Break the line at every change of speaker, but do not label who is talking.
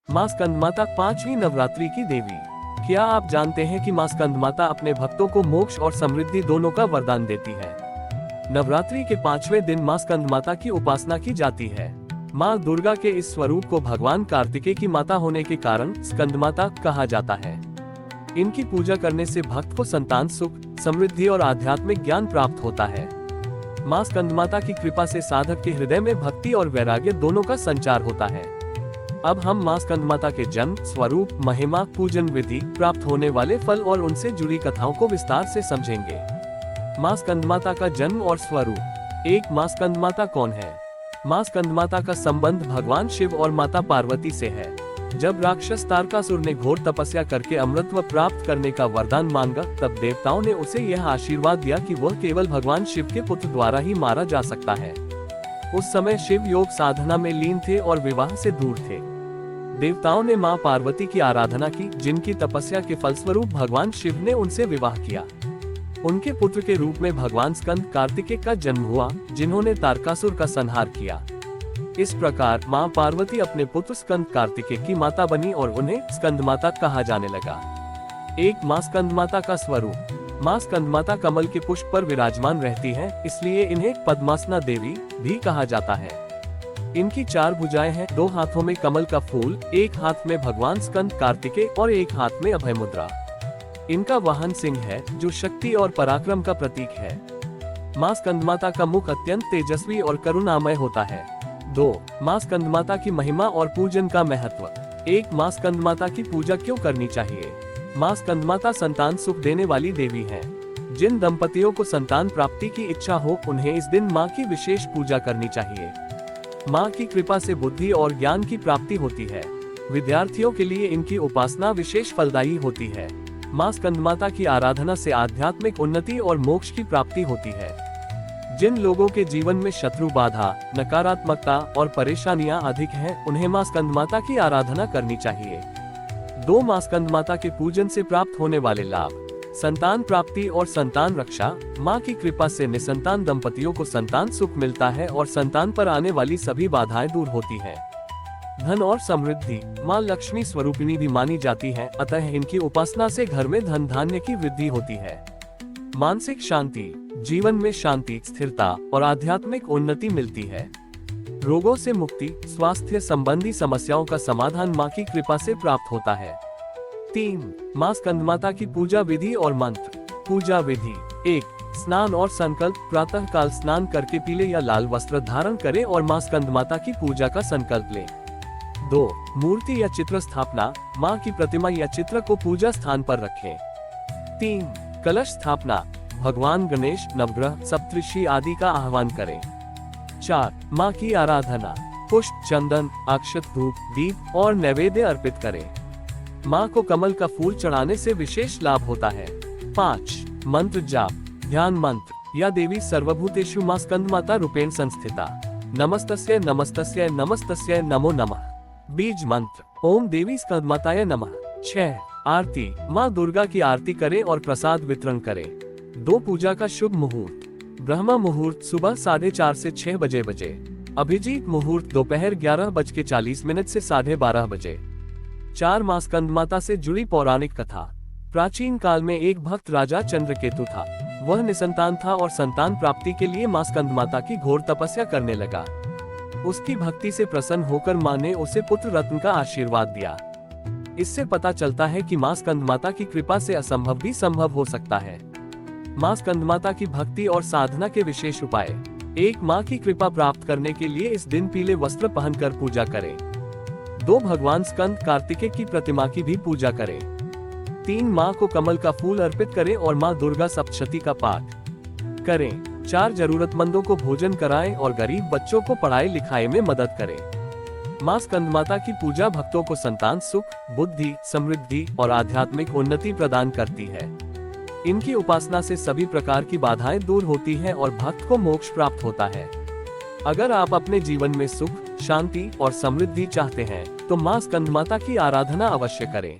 माँ स्कंदमाता पांचवी नवरात्रि की देवी। क्या आप जानते हैं कि माँ स्कंदमाता अपने भक्तों को मोक्ष और समृद्धि दोनों का वरदान देती है। नवरात्रि के पांचवें दिन माँ स्कंदमाता की उपासना की जाती है। माँ दुर्गा के इस स्वरूप को भगवान कार्तिकेय की माता होने के कारण स्कंदमाता कहा जाता है। इनकी पूजा करने से भक्त को संतान सुख, समृद्धि और आध्यात्मिक ज्ञान प्राप्त होता है। माँ स्कंदमाता की कृपा से साधक के हृदय में भक्ति और वैराग्य दोनों का संचार होता है। अब हम माँ स्कंदमाता के जन्म, स्वरूप, महिमा, पूजन विधि, प्राप्त होने वाले फल और उनसे जुड़ी कथाओं को विस्तार से समझेंगे। माँ स्कंदमाता का जन्म और स्वरूप। एक, माँ स्कंदमाता कौन है? माँ स्कंदमाता का संबंध भगवान शिव और माता पार्वती से है। जब राक्षस तारकासुर ने घोर तपस्या करके अमृतत्व प्राप्त करने का वरदान मांगा, तब देवताओं ने उसे यह आशीर्वाद दिया कि वह केवल भगवान शिव के पुत्र द्वारा ही मारा जा सकता है। उस समय शिव योग साधना में लीन थे और विवाह से दूर थे। देवताओं ने मां पार्वती की आराधना की, जिनकी तपस्या के फलस्वरूप भगवान शिव ने उनसे विवाह किया। उनके पुत्र के रूप में भगवान स्कंद कार्तिकेय का जन्म हुआ, जिन्होंने तारकासुर का संहार किया। इस प्रकार मां पार्वती अपने पुत्र स्कंद कार्तिकेय की माता बनी और उन्हें स्कंदमाता कहा जाने लगा। एक, मां स्कंदमाता का स्वरूप। मां स्कंदमाता कमल के पुष्प पर विराजमान रहती हैं, इसलिए इन्हें पद्मासना देवी भी कहा जाता है। इनकी 4 भुजाएं हैं, 2 हाथों में कमल का फूल, एक हाथ में भगवान स्कंद कार्तिकेय और एक हाथ में अभय मुद्रा। इनका वाहन सिंह है, जो शक्ति और पराक्रम का प्रतीक है। माँ स्कंदमाता का मुख अत्यंत तेजस्वी और करुणामय होता है। 2, माँ स्कंदमाता की महिमा और पूजन का महत्व। एक, माँ स्कंदमाता की पूजा क्यों करनी चाहिए? माँ स्कंदमाता संतान सुख देने वाली देवी है। जिन दंपतियों को संतान प्राप्ति की इच्छा हो, उन्हें इस दिन माँ की विशेष पूजा करनी चाहिए। माँ की कृपा से बुद्धि और ज्ञान की प्राप्ति होती है। विद्यार्थियों के लिए इनकी उपासना विशेष फलदायी होती है। माँ स्कंदमाता की आराधना से आध्यात्मिक उन्नति और मोक्ष की प्राप्ति होती है। जिन लोगों के जीवन में शत्रु बाधा, नकारात्मकता और परेशानियां अधिक हैं, उन्हें माँ स्कंदमाता की आराधना करनी चाहिए। 2, माँ स्कंदमाता के पूजन से प्राप्त होने वाले लाभ। संतान प्राप्ति और संतान रक्षा। माँ की कृपा से निसंतान दंपतियों को संतान सुख मिलता है और संतान पर आने वाली सभी बाधाएं दूर होती हैं। धन और समृद्धि। माँ लक्ष्मी स्वरूपिणी भी मानी जाती है, अतः इनकी उपासना से घर में धन धान्य की वृद्धि होती है। मानसिक शांति। जीवन में शांति, स्थिरता और आध्यात्मिक उन्नति मिलती है। रोगों से मुक्ति। स्वास्थ्य संबंधी समस्याओं का समाधान माँ की कृपा से प्राप्त होता है। 3, माँ स्कंदमाता की पूजा विधि और मंत्र। पूजा विधि। 1, स्नान और संकल्प। प्रातः काल स्नान करके पीले या लाल वस्त्र धारण करें और माँ स्कंदमाता की पूजा का संकल्प लें। 2, मूर्ति या चित्र स्थापना। माँ की प्रतिमा या चित्र को पूजा स्थान पर रखें। 3, कलश स्थापना। भगवान गणेश, नवग्रह, सप्तऋषि आदि का आह्वान करें। 4, माँ की आराधना। पुष्प, चंदन, अक्षत, धूप, दीप और नैवेद्य अर्पित करें। माँ को कमल का फूल चढ़ाने से विशेष लाभ होता है। 5, मंत्र जाप। ध्यान मंत्र। या देवी सर्वभूतेषु माँ स्कंदमाता रूपेण संस्थिता। नमस्तस्यै नमस्तस्यै नमस्तस्यै नमो नमः। बीज मंत्र। ओम देवी स्कंदमाताय नमः। 6, आरती। माँ दुर्गा की आरती करें और प्रसाद वितरण करें। 2, पूजा का शुभ मुहूर्त। ब्रह्म मुहूर्त सुबह 4:30 से 6 बजे। अभिजीत मुहूर्त दोपहर 11:40 से 12:30 बजे। 4, माँ स्कंदमाता से जुड़ी पौराणिक कथा। प्राचीन काल में एक भक्त राजा चंद्रकेतु था। वह निसंतान था और संतान प्राप्ति के लिए माँ स्कंदमाता की घोर तपस्या करने लगा। उसकी भक्ति से प्रसन्न होकर माँ ने उसे पुत्र रत्न का आशीर्वाद दिया। इससे पता चलता है कि माँ स्कंदमाता की कृपा से असंभव भी संभव हो सकता है। माँ स्कंदमाता की भक्ति और साधना के विशेष उपाय। 1, माँ की कृपा प्राप्त करने के लिए इस दिन पीले वस्त्र पहनकर पूजा करें। 2, भगवान स्कंद कार्तिकेय की प्रतिमा की भी पूजा करें। 3, माँ को कमल का फूल अर्पित करें और माँ दुर्गा सप्तशती का पाठ करें। 4, जरूरतमंदों को भोजन कराएं और गरीब बच्चों को पढ़ाई लिखाई में मदद करें। माँ स्कंदमाता की पूजा भक्तों को संतान सुख, बुद्धि, समृद्धि और आध्यात्मिक उन्नति प्रदान करती है। इनकी उपासना से सभी प्रकार की बाधाएं दूर होती हैं और भक्त को मोक्ष प्राप्त होता है। अगर आप अपने जीवन में सुख, शांति और समृद्धि चाहते हैं, तो माँ स्कंदमाता की आराधना अवश्य करें।